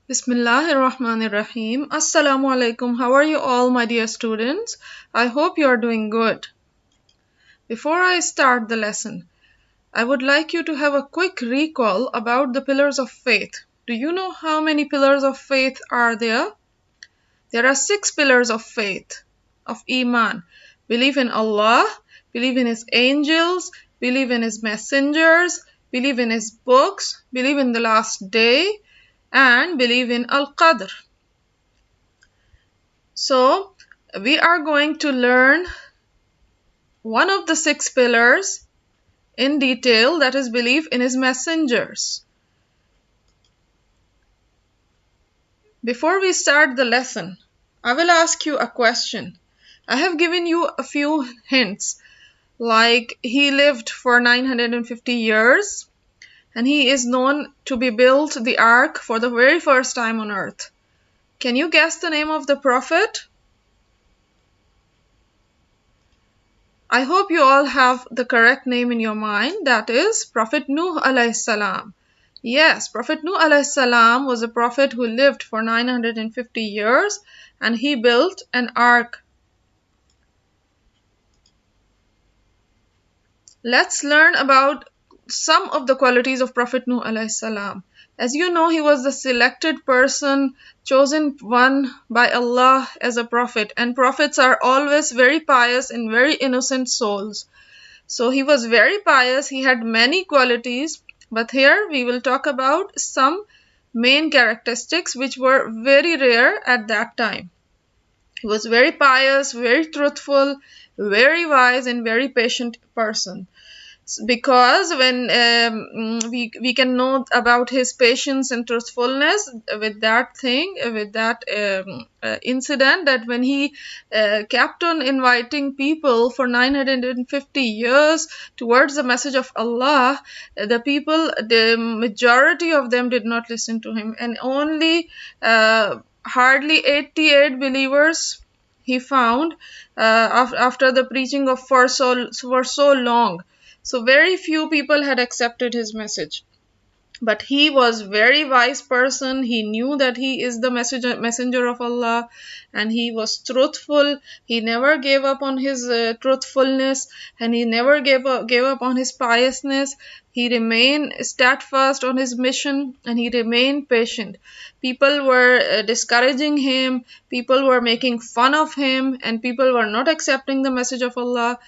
Bismillahirrahmanirrahim. Assalamu alaikum. How are you all, my dear students? I hope you are doing good. Before I start the lesson, I would like you to have a quick recall about the pillars of faith. Do you know how many pillars of faith are there? There are 6 pillars of faith, of Iman. Believe in Allah, believe in His angels, believe in His messengers, believe in His books, believe in the last day, and believe in Al-Qadr. So, we are going to learn one of the 6 pillars in detail, that is belief in His messengers. Before we start the lesson, I will ask you a question. I have given you a few hints, like he lived for 950 years and he is known to be built the ark for the very first time on earth. Can you guess the name of the prophet? I hope you all have the correct name in your mind, that is Prophet Nuh alayhi salam. Yes, Prophet Nuh alayhi salam was a prophet who lived for 950 years and he built an ark. Let's learn about some of the qualities of Prophet Nuh alayhi salam. As you know, he was the selected person, chosen one by Allah as a prophet, and prophets are always very pious and very innocent souls. So he was very pious, he had many qualities, but here we will talk about some main characteristics which were very rare at that time. He was very pious, very truthful, very wise, and very patient person. Because when we can know about his patience and truthfulness with that thing, with that incident, that when he kept on inviting people for 950 years towards the message of Allah, the people, the majority of them did not listen to him, and only hardly 88 believers he found after the preaching of for so long. So very few people had accepted his message. But he was very wise person. He knew that he is the messenger of Allah, and he was truthful. He never gave up on his truthfulness, and he never gave up on his piousness. He remained steadfast on his mission, and he remained patient. People were discouraging him, people were making fun of him, and people were not accepting the message of Allah.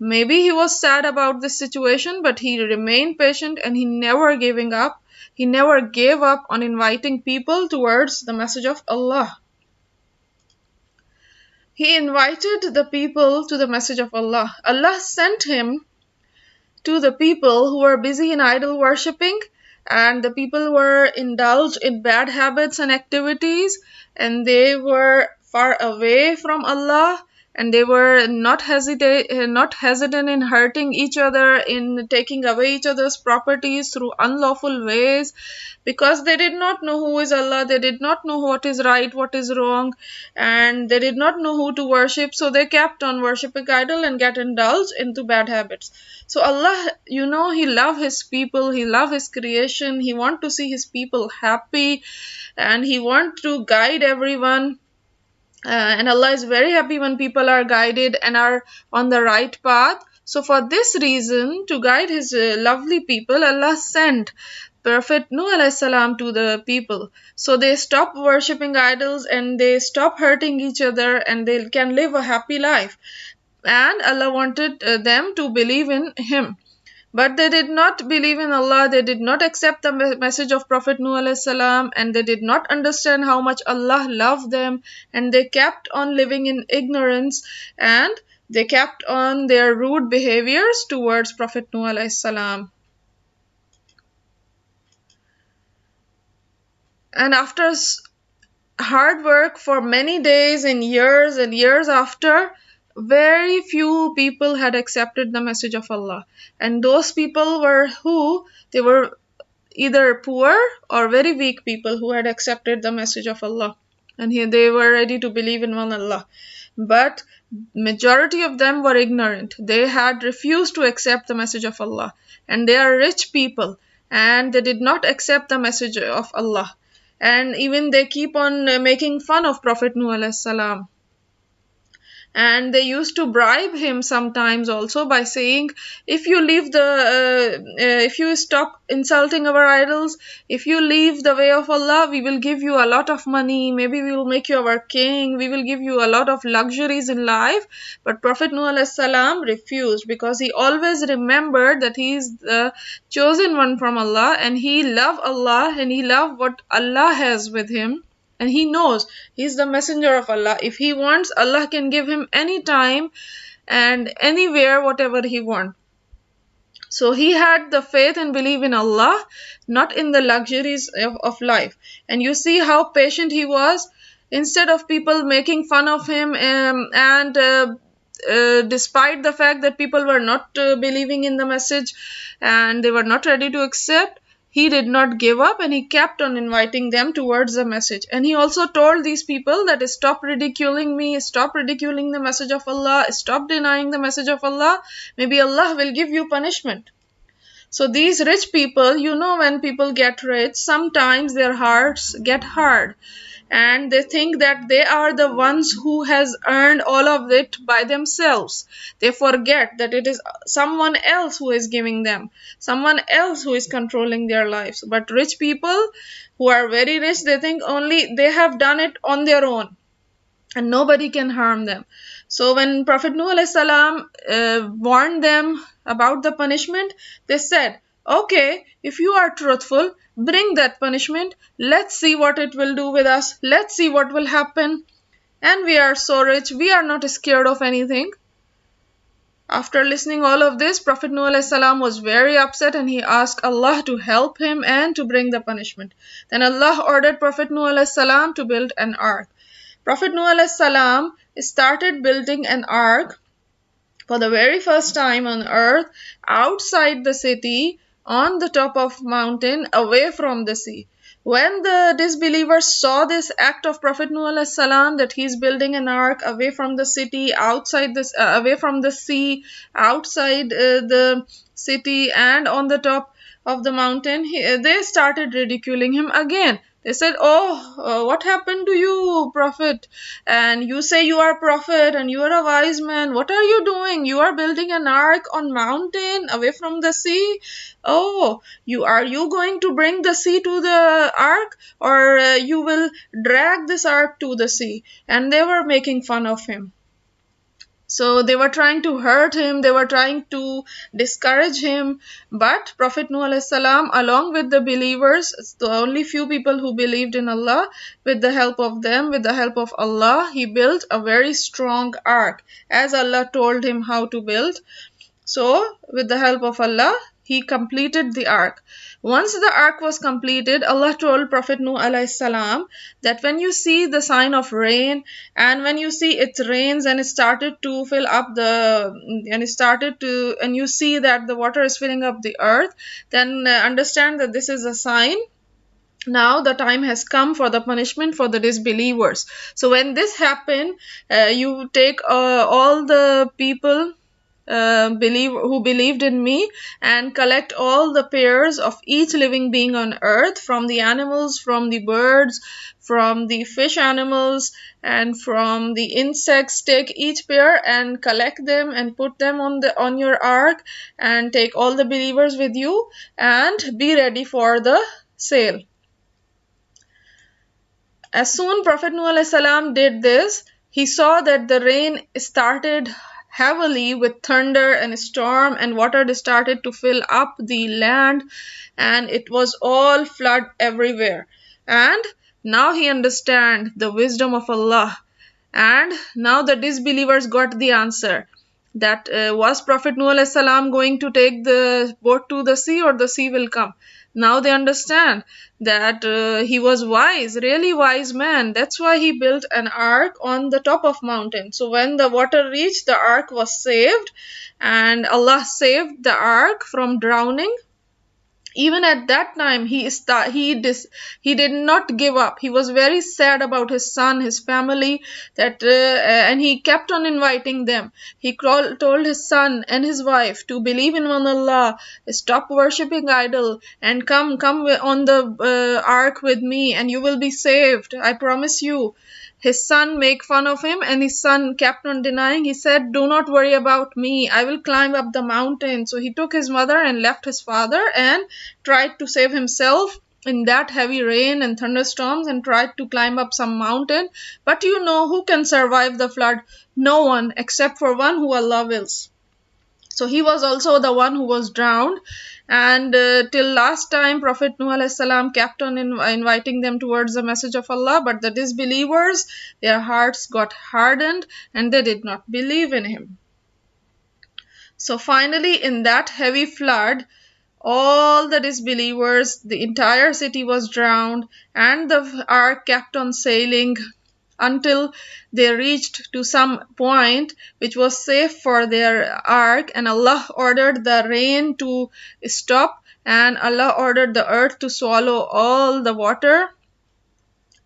Maybe he was sad about this situation, but he remained patient and he never giving up. He never gave up on inviting people towards the message of Allah. He invited the people to the message of Allah. Allah sent him to the people who were busy in idol worshipping, and the people were indulged in bad habits and activities, and they were far away from Allah, and they were not hesitant in hurting each other, in taking away each other's properties through unlawful ways, because they did not know who is Allah, they did not know what is right, what is wrong, and they did not know who to worship, so they kept on worshipping idol and get indulged into bad habits. So Allah, you know, He love His people, He love His creation, He want to see His people happy, and He want to guide everyone. And Allah is very happy when people are guided and are on the right path. So for this reason, to guide His lovely people, Allah sent Prophet Nuh alayhi salam to the people. So they stop worshipping idols and they stop hurting each other and they can live a happy life. And Allah wanted them to believe in Him. But they did not believe in Allah, they did not accept the message of Prophet Nuh alayhi salam, and they did not understand how much Allah loved them, and they kept on living in ignorance, and they kept on their rude behaviors towards Prophet Nuh alayhi salam. And after hard work for many days and years after, very few people had accepted the message of Allah, and those people were who? They were either poor or very weak people who had accepted the message of Allah, and here they were ready to believe in one Allah. But majority of them were ignorant. They had refused to accept the message of Allah, and they are rich people and they did not accept the message of Allah. and even they keep on making fun of Prophet Nuh alayhi salam. And they used to bribe him sometimes also by saying, if you leave the if you stop insulting our idols, if you leave the way of Allah, we will give you a lot of money, maybe we will make you our king, we will give you a lot of luxuries in life. But Prophet Nuh alayhi salam refused, because he always remembered that he is the chosen one from Allah, and he loved Allah, and he loved what Allah has with him, and he knows he's the messenger of Allah. If he wants, Allah can give him any time and anywhere whatever he wants. So he had the faith and belief in Allah, not in the luxuries of life. And you see how patient he was. Instead of people making fun of him, and despite the fact that people were not believing in the message and they were not ready to accept, he did not give up, and he kept on inviting them towards the message. And he also told these people that stop ridiculing me, stop ridiculing the message of Allah, stop denying the message of Allah, maybe Allah will give you punishment. So these rich people, when people get rich, sometimes their hearts get hard, and they think that they are the ones who has earned all of it by themselves. They forget that it is someone else who is giving them, someone else who is controlling their lives. But rich people who are very rich, they think only they have done it on their own and nobody can harm them. So when Prophet Nuh alayhi salam warned them about the punishment, they said, okay, if you are truthful, bring that punishment. Let's see what it will do with us. Let's see what will happen. And we are so rich, we are not scared of anything. After listening all of this, Prophet Nuh alayhi salam was very upset, and he asked Allah to help him and to bring the punishment. Then Allah ordered Prophet Nuh alayhi salam to build an ark. Prophet Nuh alayhi salam started building an ark for the very first time on earth, outside the city, on the top of mountain, away from the sea. When the disbelievers saw this act of Prophet Nuh alayhi salam, that he is building an ark away from the city, outside this, away from the sea, outside the city, and on the top of the mountain, they started ridiculing him again. They said, oh, what happened to you, Prophet? And you say you are a prophet and you are a wise man. What are you doing? You are building an ark on mountain away from the sea. Oh, are you going to bring the sea to the ark, or you will drag this ark to the sea? And they were making fun of him. So they were trying to hurt him, they were trying to discourage him. But Prophet Nuh alayhi salam, along with the believers, the only few people who believed in Allah, with the help of them, with the help of Allah, he built a very strong ark, as Allah told him how to build. So with the help of Allah, he completed the ark. Once the ark was completed, Allah told Prophet Nuh alayhi salam that when you see the sign of rain, and when you see it rains and it started to fill up and you see that the water is filling up the earth, then understand that this is a sign. Now the time has come for the punishment for the disbelievers. So when this happened, you take all the people who believed in me, and collect all the pairs of each living being on earth, from the animals, from the birds, from the fish animals, and from the insects. Take each pair and collect them and put them on your ark, and take all the believers with you, and be ready for the sale. As soon Prophet Nuh alayhi salam did this, he saw that the rain started heavily with thunder and storm, and water started to fill up the land, and it was all flood everywhere. And now he understand the wisdom of Allah, and now the disbelievers got the answer, that was Prophet Nuh alayhi salam going to take the boat to the sea, or the sea will come. Now they understand that he was wise, really wise man. That's why he built an ark on the top of mountain. So when the water reached, the ark was saved, and Allah saved the ark from drowning. Even at that time he did not give up. He was very sad about his son, his family, that and he kept on inviting them. Told his son and his wife to believe in one Allah, stop worshipping idol, and come on the ark with me, and you will be saved, I promise you. His son make fun of him, and his son kept on denying. He said, do not worry about me, I will climb up the mountain. So he took his mother and left his father and tried to save himself in that heavy rain and thunderstorms, and tried to climb up some mountain. But you know who can survive the flood? No one, except for one who Allah wills. So he was also the one who was drowned. And till last time, Prophet Nuh alayhi salam kept on inviting them towards the message of Allah, but the disbelievers, their hearts got hardened and they did not believe in him. So finally, in that heavy flood, all the disbelievers, the entire city was drowned, and the ark kept on sailing until they reached to some point which was safe for their ark, and Allah ordered the rain to stop, and Allah ordered the earth to swallow all the water.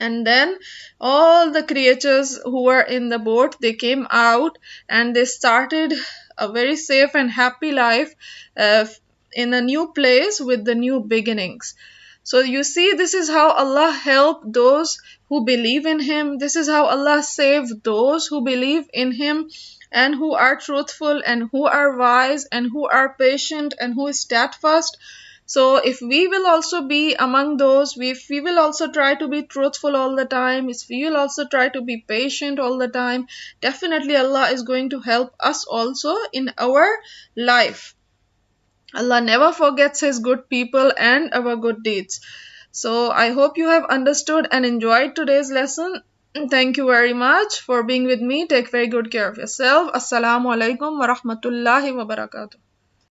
And then all the creatures who were in the boat, they came out and they started a very safe and happy life uh, in a new place with the new beginnings. So you see, this is how Allah helped those who believe in him. This is how Allah saved those who believe in him and who are truthful and who are wise and who are patient and who is steadfast. So if we will also be among those, if we will also try to be truthful all the time, if we will also try to be patient all the time, definitely Allah is going to help us also in our life. Allah never forgets his good people and our good deeds. So I hope you have understood and enjoyed today's lesson. Thank you very much for being with me. Take very good care of yourself. Assalamu alaikum wa rahmatullahi wa barakatuh.